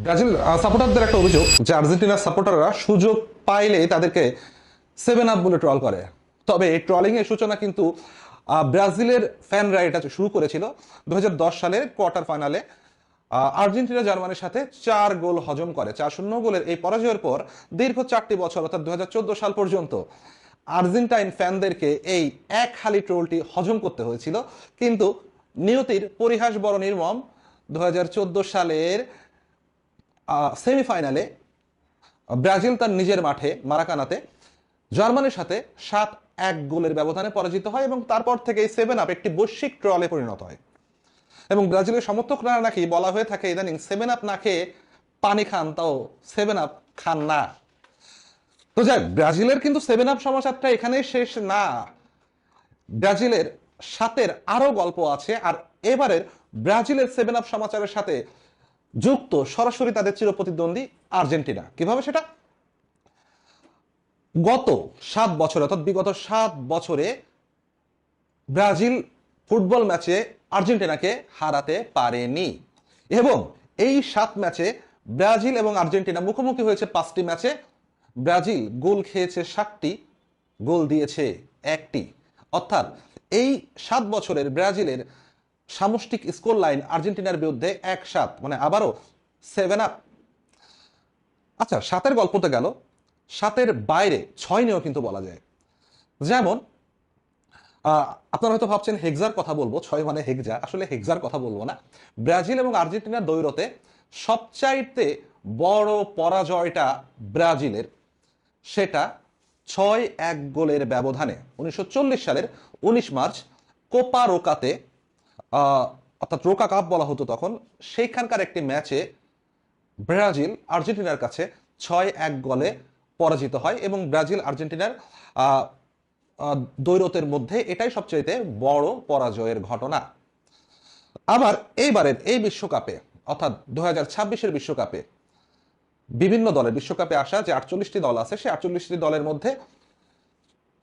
Brazil সাপোর্টারদের একটা অভিযোগ যে আর্জেন্টিনার সাপোর্টাররা সুযোগ পাইলে তাদেরকে 7 আপ বলে ট্রল করে। তবে এই ট্রলিং এর সূচনা কিন্তু ব্রাজিলের ফ্যানরা এটা শুরু করেছিল 2010 সালের কোয়ার্টার ফাইনালে। আর্জেন্টিনা জার্মানির সাথে 4 গোল হজম করে। 4-0 গোলের এই পরাজয়ের পর দীর্ঘ 4টি বছর অর্থাৎ 2014 সাল পর্যন্ত আর্জেন্টাইন ফ্যানদেরকে এই এক হালি ট্রোলটি হজম করতে হয়েছিল। কিন্তু নিয়তির পরিহাস বড় নির্মম। 2014 সালের সেমিফাইনালে ব্রাজিল তার নিজের মাঠে মারাকানাতে জার্মানির সাথে 7-1 গোলের ব্যবধানে পরাজিত হয় এবং তারপর থেকে এই 7 আপ একটি বৈশ্বিক ট্রলে পরিণত হয়। এবং ব্রাজিলের সমর্থকরা নাকি বলা হয়ে থাকে ইদানিং 7 আপ না খেয়ে পানি খান, তাও 7 আপ খান না। তো যাই, ব্রাজিলের কিন্তু 7 আপ সমাচারটা এখানেই শেষ না। ব্রাজিলের সাথের আরো গল্প আছে। আর এবারের ব্রাজিলের 7 আপ সমাচারের সাথে যুক্ত সরাসরি তাদের চিরপ্রতিদ্বন্দ্বী আর্জেন্টিনা। কিভাবে সেটা? গত 7 বছর অর্থাৎ বিগত 7 বছরে ব্রাজিল ফুটবল ম্যাচে আর্জেন্টিনাকে হারাতে পারেনি এবং এই 7 ম্যাচে ব্রাজিল এবং আর্জেন্টিনা মুখোমুখি হয়েছে 5টি ম্যাচে। ব্রাজিল গোল খেয়েছে 7টি, গোল দিয়েছে 1টি। অর্থাৎ এই 7 বছরের ব্রাজিলের সামষ্টিক স্কোর লাইন আর্জেন্টিনার বিরুদ্ধে 1-7, মানে আবারও 7 আপ। আচ্ছা, 7-এর গল্পতে গেল, 7-এর বাইরে 6 নিয়েও কিন্তু বলা যায়। যেমন আপনারা হয়তো ভাবছেন হেক্সার কথা বলবো, 6 মানে হেক্সা। আসলে হেক্সার কথা বলবো না। ব্রাজিল এবং আর্জেন্টিনার দ্বৈরথে সবচাইতে বড় পরাজয়টা ব্রাজিলের, সেটা 6-1 গোলের ব্যবধানে 1940 সালের 19 মার্চ কোপা রোকাতে, অর্থাৎ রোকা কাপ বলা হতো তখন, সেইখানকার একটি ম্যাচে ব্রাজিল আর্জেন্টিনার কাছে 6-1 গোলে পরাজিত হয় এবং ব্রাজিল আর্জেন্টিনার দ্বৈরথের মধ্যে এটাই সবচেয়ে বড় পরাজয়ের ঘটনা। আবার এইবারের এই বিশ্বকাপে অর্থাৎ 2026-এর বিশ্বকাপে বিভিন্ন দলের বিশ্বকাপে আসা যে 48টি দল আছে, সেই 48টি দলের মধ্যে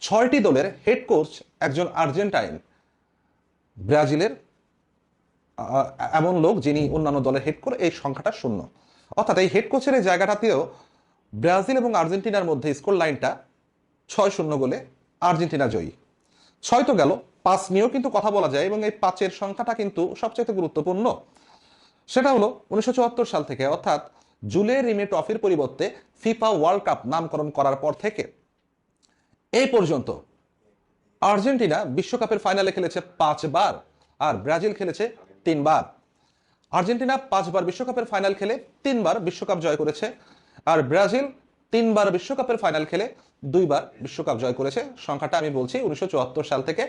6টি দলের হেড কোচ একজন আর্জেন্টাইন, ব্রাজিলের এমন লোক যিনি অন্যান্য দলের হেড কোচ। এই সংখ্যাটা শূন্য। অর্থাৎ এই হেড কোচের এই জায়গাটাতেও ব্রাজিল এবং আর্জেন্টিনার মধ্যে স্কোর লাইনটা 6-0 গোলে আর্জেন্টিনা জয়ী। 6 তো গেল, 5 নিয়েও কিন্তু কথা বলা যায় এবং এই 5-এর সংখ্যাটা কিন্তু সবচেয়ে গুরুত্বপূর্ণ। সেটা হলো 1974 সাল থেকে, অর্থাৎ জুলে রিমে ট্রফির পরিবর্তে ফিফা ওয়ার্ল্ড কাপ নামকরণ করার পর থেকে এই পর্যন্ত আর্জেন্টিনা বিশ্বকাপের ফাইনালে খেলেছে 5 বার আর ব্রাজিল খেলেছে 3 বার। আর্জেন্টিনা 5 বার বিশ্বকাপের ফাইনাল খেলে 3 বার বিশ্বকাপ জয় করেছে আর ব্রাজিল 3 বার বিশ্বকাপের ফাইনাল খেলে 2 বার বিশ্বকাপ জয় করেছে। সংখ্যাটা আমি বলছি 1974 সাল থেকে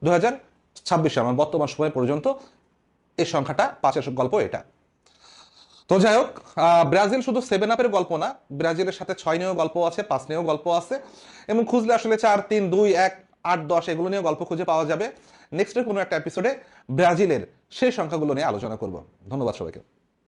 2026 সাল বর্তমান সময় পর্যন্ত এই সংখ্যাটা 5-এর গল্প এটা। তো যাই হোক, ব্রাজিল শুধু 7 আপের গল্প না, ব্রাজিলের সাথে 6 নিয়েও গল্প আছে, 5 নিয়েও গল্প আছে এবং খুঁজলে আসলে 4, 3, 2, 1, 8, 10 এগুলো নিয়ে গল্প খুঁজে পাওয়া যাবে। নেক্সটের কোনো একটা এপিসোডে ব্রাজিলের সেই সংখ্যাগুলো নিয়ে আলোচনা করব। ধন্যবাদ সবাইকে।